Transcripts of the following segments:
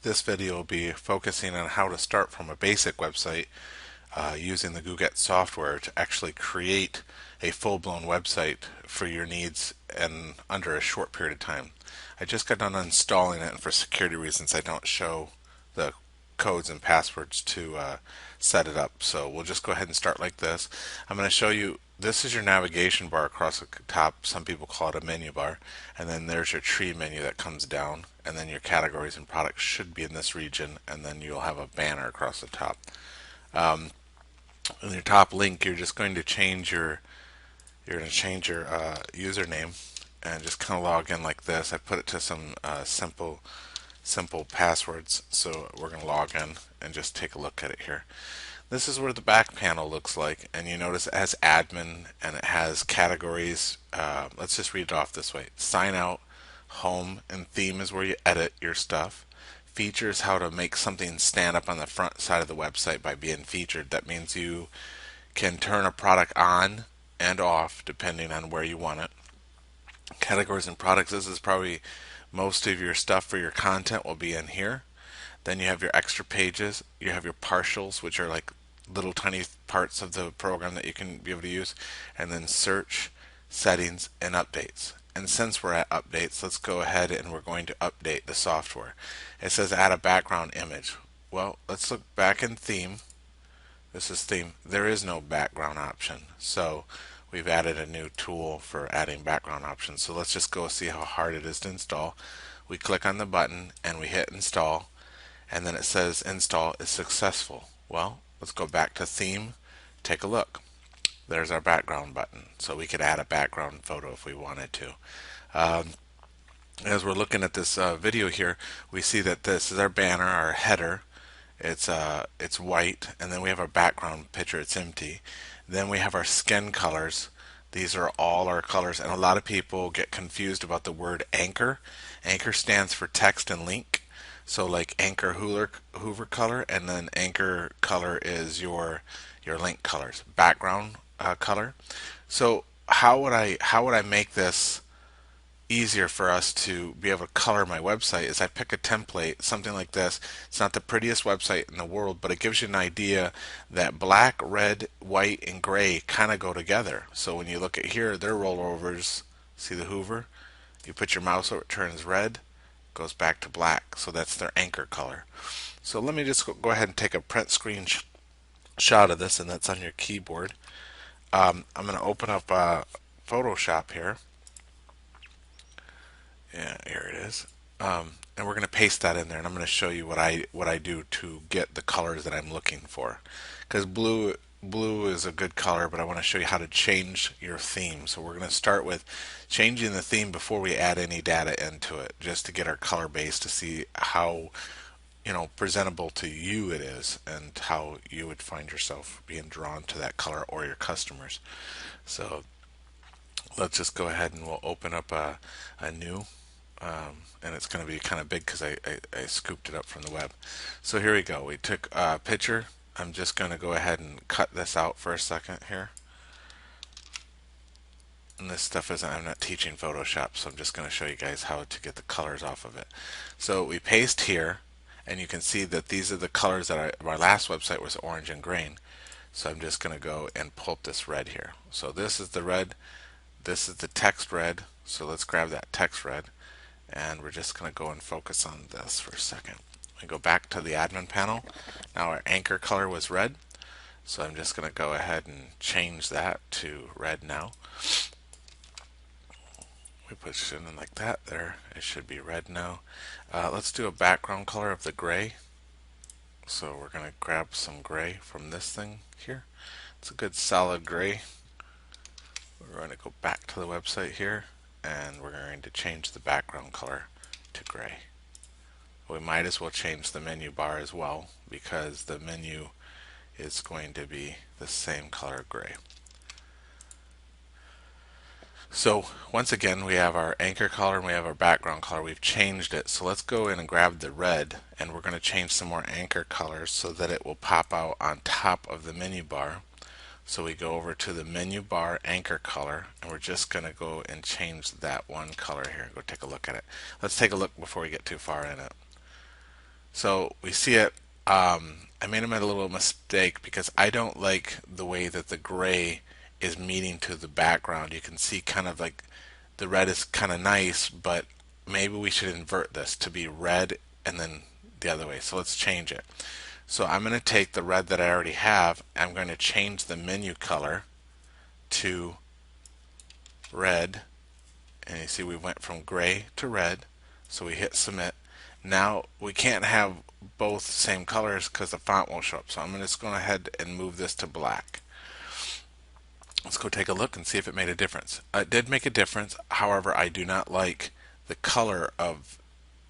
This video will be focusing on how to start from a basic website using the Google software to actually create a full-blown website for your needs and under a short period of time. I just got done installing it, and for security reasons I don't show the codes and passwords to set it up. So we'll just go ahead and start like this. I'm going to show you, this is your navigation bar across the top. Some people call it a menu bar. And then there's your tree menu that comes down. And then your categories and products should be in this region. And then you'll have a banner across the top. In your top link, you're just going to change your username and just kind of log in like this. I put it to some simple passwords, so we're going to log in and just take a look at it here. This is where the back panel looks like, and you notice it has admin and it has categories. Let's just read it off this way. Sign out, home, and theme is where you edit your stuff. Features, how to make something stand up on the front side of the website by being featured. That means you can turn a product on and off depending on where you want it. Categories and products, this is probably most of your stuff for your content will be in here. Then you have your extra pages, you have your partials, which are like little tiny parts of the program that you can be able to use, and then search, settings, and updates. And since we're at updates, let's go ahead and we're going to update the software. It says add a background image. Well, let's look back in theme. This is theme. There is no background option. So we've added a new tool for adding background options. So let's just go see how hard it is to install. We click on the button and we hit install, and then it says install is successful. Well, let's go back to theme, take a look. There's our background button. So we could add a background photo if we wanted to. As we're looking at this video here, we see that this is our banner, our header. It's white, and then we have our background picture, it's empty. Then we have our skin colors. These are all our colors, and a lot of people get confused about the word anchor. Anchor stands for text and link. So like anchor Hoover color, and then anchor color is your link colors. Background color. So how would I make this easier for us to be able to color my website? Is I pick a template, something like this. It's not the prettiest website in the world, but it gives you an idea that black, red, white, and gray kind of go together. So when you look at here, their rollovers, see the Hoover? You put your mouse over, it turns red, goes back to black. So that's their anchor color. So let me just go ahead and take a print screen shot of this, and that's on your keyboard. I'm going to open up Photoshop here. Yeah, here it is. And we're going to paste that in there, and I'm going to show you what I do to get the colors that I'm looking for. Because blue is a good color, but I want to show you how to change your theme. So we're going to start with changing the theme before we add any data into it, just to get our color base to see how presentable to you it is, and how you would find yourself being drawn to that color or your customers. So let's just go ahead and we'll open up a new. And it's going to be kind of big because I scooped it up from the web. So here we go. We took a picture. I'm just going to go ahead and cut this out for a second here. And this stuff isn't, I'm not teaching Photoshop, so I'm just going to show you guys how to get the colors off of it. So we paste here, and you can see that these are the colors that my last website was orange and green. So I'm just going to go and pull up this red here. So this is the red. This is the text red. So let's grab that text red. And we're just going to go and focus on this for a second. We go back to the admin panel. Now our anchor color was red, so I'm just going to go ahead and change that to red now. We push it in like that. There, it should be red now. Let's do a background color of the gray. So we're going to grab some gray from this thing here. It's a good solid gray. We're going to go back to the website here, and we're going to change the background color to gray. We might as well change the menu bar as well, because the menu is going to be the same color gray. So once again, we have our anchor color and we have our background color. We've changed it. So let's go in and grab the red, and we're going to change some more anchor colors so that it will pop out on top of the menu bar. So we go over to the menu bar anchor color, and we're just going to go and change that one color here. Go take a look at it. Let's take a look before we get too far in it. So we see it. I made a little mistake because I don't like the way that the gray is meeting to the background. You can see kind of like the red is kind of nice, but maybe we should invert this to be red and then the other way. So let's change it. So I'm going to take the red that I already have. I'm going to change the menu color to red. And you see we went from gray to red. So we hit submit. Now we can't have both the same colors because the font won't show up. So I'm just going ahead and move this to black. Let's go take a look and see if it made a difference. It did make a difference. However, I do not like the color of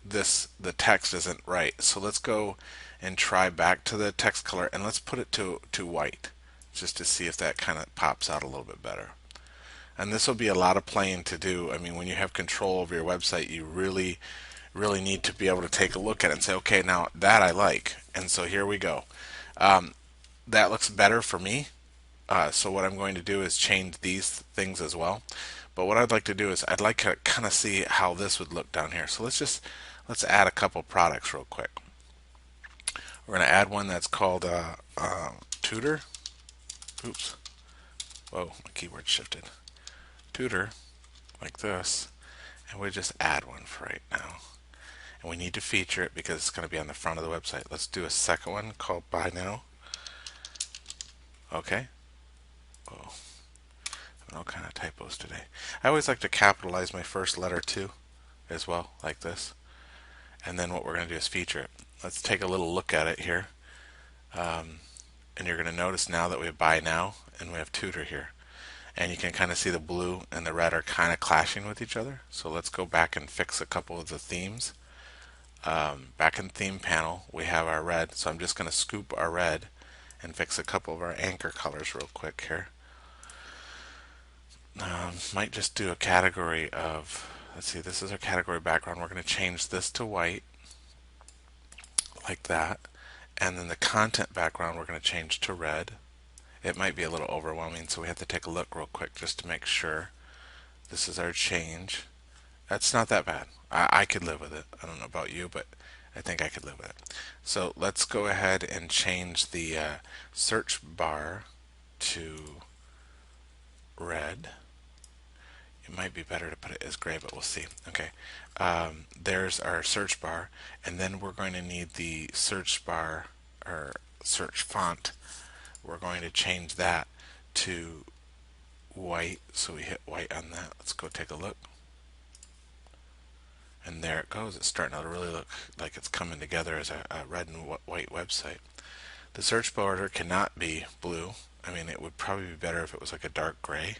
this. The text isn't right. So let's go and try back to the text color and let's put it to white just to see if that kind of pops out a little bit better. And this will be a lot of playing to do. I mean, when you have control over your website, you really need to be able to take a look at it and say, okay, now that I like. And so here we go. That looks better for me. So what I'm going to do is change these things as well. But what I'd like to do is I'd like to kind of see how this would look down here. So let's add a couple products real quick. We're going to add one that's called tutor. Oops. Whoa, my keyboard shifted. Tutor, like this. And we just add one for right now. And we need to feature it because it's going to be on the front of the website. Let's do a second one called Buy Now. Okay. Oh, all kind of typos today. I always like to capitalize my first letter too, as well, like this. And then what we're going to do is feature it. Let's take a little look at it here. And you're going to notice now that we have Buy Now and we have Tutor here. And you can kind of see the blue and the red are kind of clashing with each other. So let's go back and fix a couple of the themes. Back in theme panel, we have our red. So I'm just going to scoop our red and fix a couple of our anchor colors real quick here. Might just do a category of, let's see, this is our category background. We're going to change this to white, like that. And then the content background we're going to change to red. It might be a little overwhelming, so we have to take a look real quick just to make sure. This is our change. That's not that bad. I could live with it. I don't know about you, but I think I could live with it. So let's go ahead and change the search bar to red. It might be better to put it as gray, but we'll see. Okay, there's our search bar, and then we're going to need the search bar or search font. We're going to change that to white, so we hit white on that. Let's go take a look. And there it goes. It's starting to really look like it's coming together as a red and white website. The search border cannot be blue. I mean, it would probably be better if it was like a dark gray.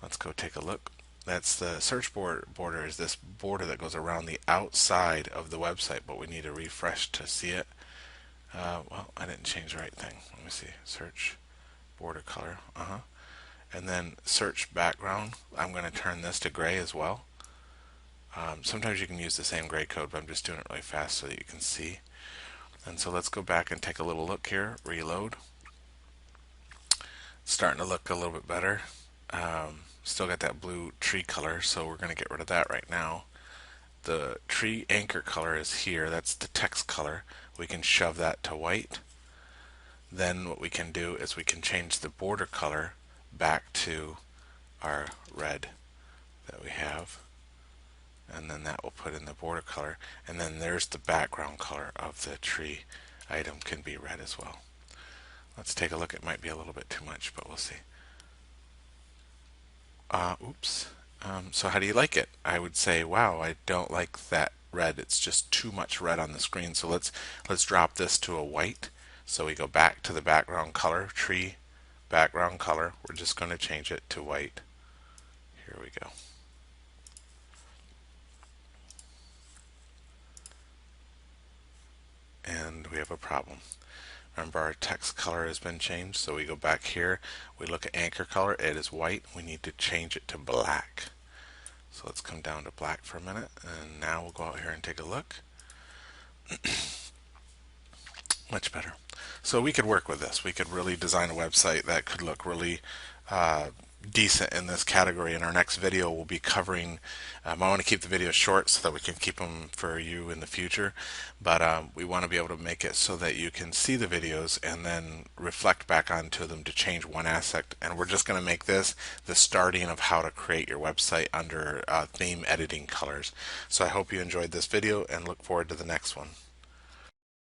Let's go take a look. That's the search border is this border that goes around the outside of the website, but we need to refresh to see it. Well, I didn't change the right thing. Let me see. Search border color. And then search background. I'm going to turn this to gray as well. Sometimes you can use the same gray code, but I'm just doing it really fast so that you can see. And so let's go back and take a little look here. Reload. It's starting to look a little bit better. Still got that blue tree color, so we're going to get rid of that right now. The tree anchor color is here. That's the text color. We can shove that to white. Then what we can do is we can change the border color back to our red that we have. And then that will put in the border color. And then there's the background color of the tree item can be red as well. Let's take a look. It might be a little bit too much, but we'll see. Oops. So how do you like it? I would say, wow, I don't like that red. It's just too much red on the screen. So let's drop this to a white. So we go back to the background color, tree background color. We're just going to change it to white. Here we go. And we have a problem. Remember, our text color has been changed, so we go back here, we look at anchor color, it is white, we need to change it to black. So let's come down to black for a minute, and now we'll go out here and take a look. Much better. So we could work with this. We could really design a website that could look really decent in this category. In our next video, we'll be covering, I want to keep the videos short so that we can keep them for you in the future, but we want to be able to make it so that you can see the videos and then reflect back onto them to change one aspect. And we're just going to make this the starting of how to create your website under theme editing colors. So I hope you enjoyed this video and look forward to the next one.